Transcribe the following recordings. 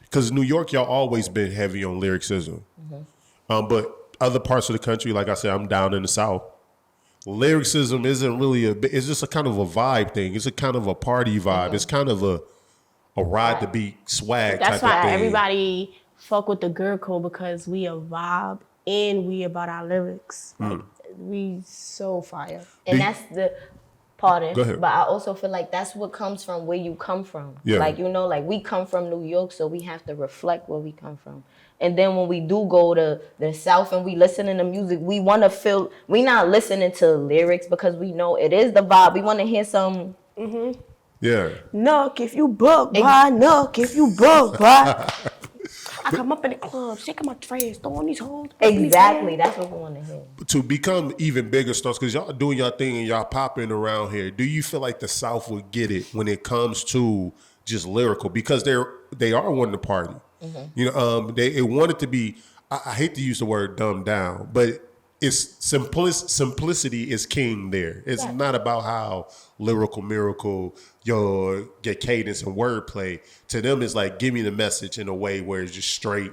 Because New York, y'all always been heavy on lyricism. But other parts of the country, like I said, I'm down in the South. Lyricism isn't really it's just a kind of a vibe thing. It's a kind of a party vibe. It's kind of a ride the beat swag That's type of why thing. everybody fuck with the Girll Code, because we a vibe and we about our lyrics. Like, we so fire. And that's the pardon. Go ahead. But I also feel like that's what comes from where you come from. Yeah. Like, you know, like we come from New York, so we have to reflect where we come from. And then when we do go to the South and we listen to music, we want to feel, we not listening to lyrics because we know it is the vibe. We want to hear some. Yeah. Knock if you broke, boy. Knock if you broke, boy. I come up in the club, shaking my trays, throwing these hoes. Exactly. That's what we want to hear. To become even bigger stars, because y'all doing y'all thing and y'all popping around here, do you feel like the South would get it when it comes to just lyrical? Because they are wanting to party. You know, they want it to be, I hate to use the word dumbed down, but it's simplicity is king there. It's not about how lyrical miracle your cadence and wordplay. To them, it's like, give me the message in a way where it's just straight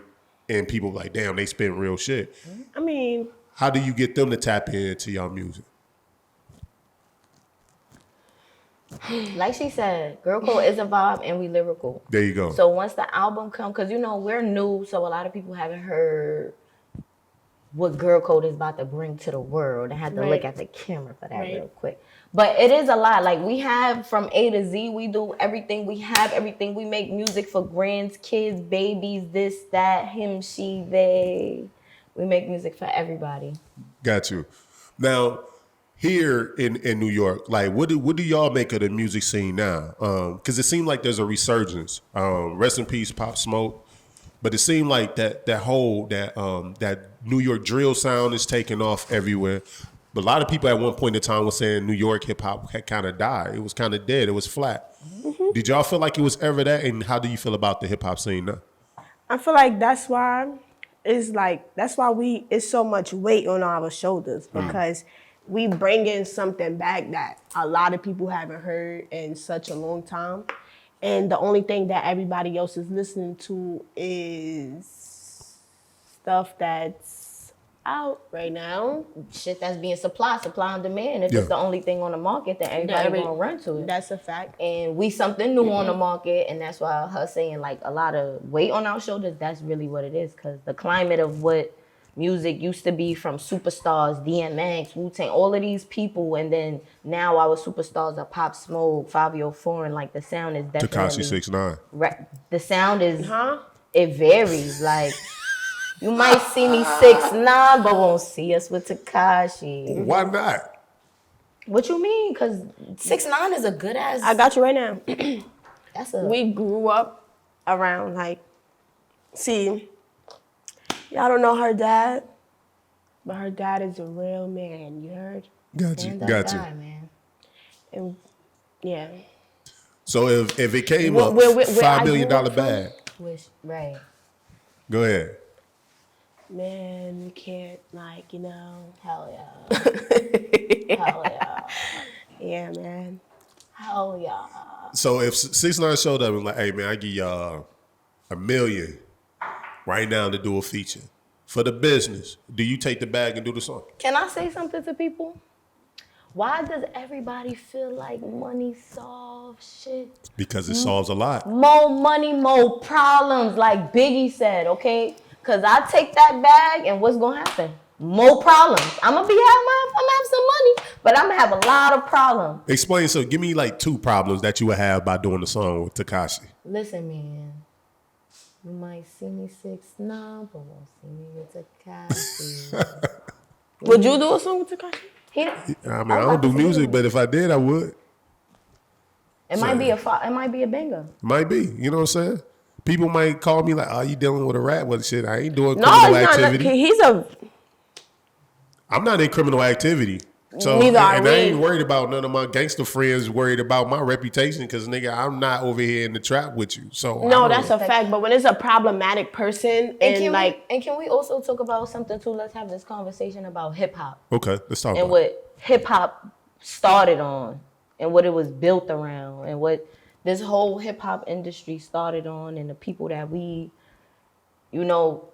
and people like, damn, they spit real shit. I mean, how do you get them to tap into y'all music? Like she said, Girll Code is a vibe and we lyrical. There you go. So once the album comes, because you know we're new, so a lot of people haven't heard what Girll Code is about to bring to the world. I had to look at the camera for that real quick. But it is a lot. Like, we have from A to Z, we do everything. We have everything. We make music for grands, kids, babies, this, that, him, she, they. We make music for everybody. Got you. Now, here in New York, like, what do y'all make of the music scene now? Because it seemed like there's a resurgence. Rest in peace, Pop Smoke. But it seemed like that New York drill sound is taking off everywhere. But a lot of people at one point in time were saying New York hip hop had kind of died. It was kind of dead. It was flat. Did y'all feel like it was ever that? And how do you feel about the hip hop scene now? I feel like that's why it's so much weight on our shoulders, because we bring in something back that a lot of people haven't heard in such a long time. And the only thing that everybody else is listening to is stuff that's out right now. Shit that's being supply and demand. If it's the only thing on the market, then everybody gonna run to it. That's a fact. And we something new on the market, and that's why her saying like a lot of weight on our shoulders, that's really what it is. Because the climate of what music used to be from superstars, DMX, Wu-Tang, all of these people, and then now our superstars are Pop Smoke, Fabio Foreign, like the sound is definitely... Tekashi 6ix9ine. Right, the sound is... It varies, like... You might see me 6ix9ine, but won't see us with Tekashi. Why not? What you mean? Because 6ix9ine is a good ass... I got you right now. We grew up around, like... See... Y'all don't know her dad, but her dad is a real man. You heard? Got you. Man. And yeah. So if it came up $5 million bag, right? Go ahead. Man, we can't hell yeah, hell yeah, yeah, man, hell yeah. So if 6ix9ine showed up and like, hey man, I give y'all $1 million. Right now to do a feature for the business, do you take the bag and do the song? Can I say something to people? Why does everybody feel like money solves shit? Because it solves a lot. More money, more problems, like Biggie said, okay? Because I take that bag and what's going to happen? More problems. I'm going to have some money, but I'm going to have a lot of problems. Explain. So give me like 2 problems that you would have by doing the song with Tekashi. Listen, man. You might see me 6ix9ine, but won't see me with Tekashi. Would you do a song with Tekashi? I don't do music, but if I did, I would. It might be a banger. Might be. You know what I'm saying? People might call me like, "Oh, you dealing with a rat with shit?" I ain't doing criminal activity. I'm not in criminal activity. So, and I ain't worried about none of my gangster friends worried about my reputation because, nigga, I'm not over here in the trap with you. So no, that's a fact. But when it's a problematic person can we also talk about something too? Let's have this conversation about hip hop. Okay, let's talk and about what hip hop started on. and what it was built around and what this whole hip hop industry started on and the people that we,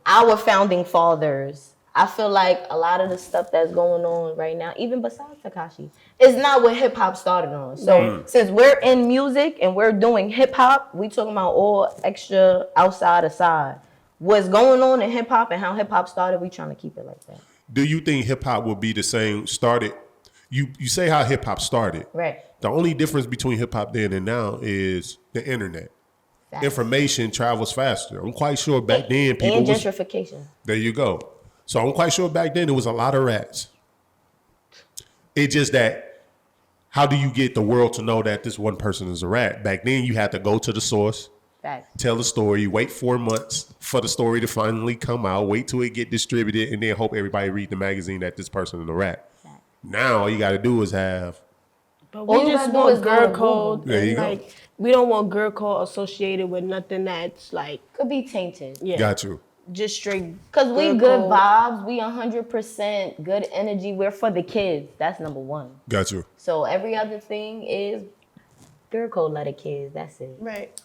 our founding fathers. I feel like a lot of the stuff that's going on right now, even besides Tekashi, is not what hip hop started on. So since we're in music and we're doing hip hop, we talking about all extra outside aside. What's going on in hip hop and how hip hop started, we trying to keep it like that. Do you think hip hop will be the same started? You say how hip hop started. Right. The only difference between hip hop then and now is the internet. Facts. Information travels faster. I'm quite sure back then people and was, gentrification. there you go. So I'm quite sure back then there was a lot of rats. It's just that how do you get the world to know that this one person is a rat? Back then you had to go to the source, Facts. tell the story, wait 4 months for the story to finally come out, wait till it get distributed, and then hope everybody read the magazine that this person is a rat. Facts. Now all you got to do is have. But All we you just gotta do want is go girl to code. There you And go. we don't want girl code associated with nothing that's like, Could be tainted. yeah, Got you. just straight. Because we girl good code. vibes. We 100% good energy. We're for the kids. That's number one. Got you. So every other thing is girl code, let the kids. That's it. Right.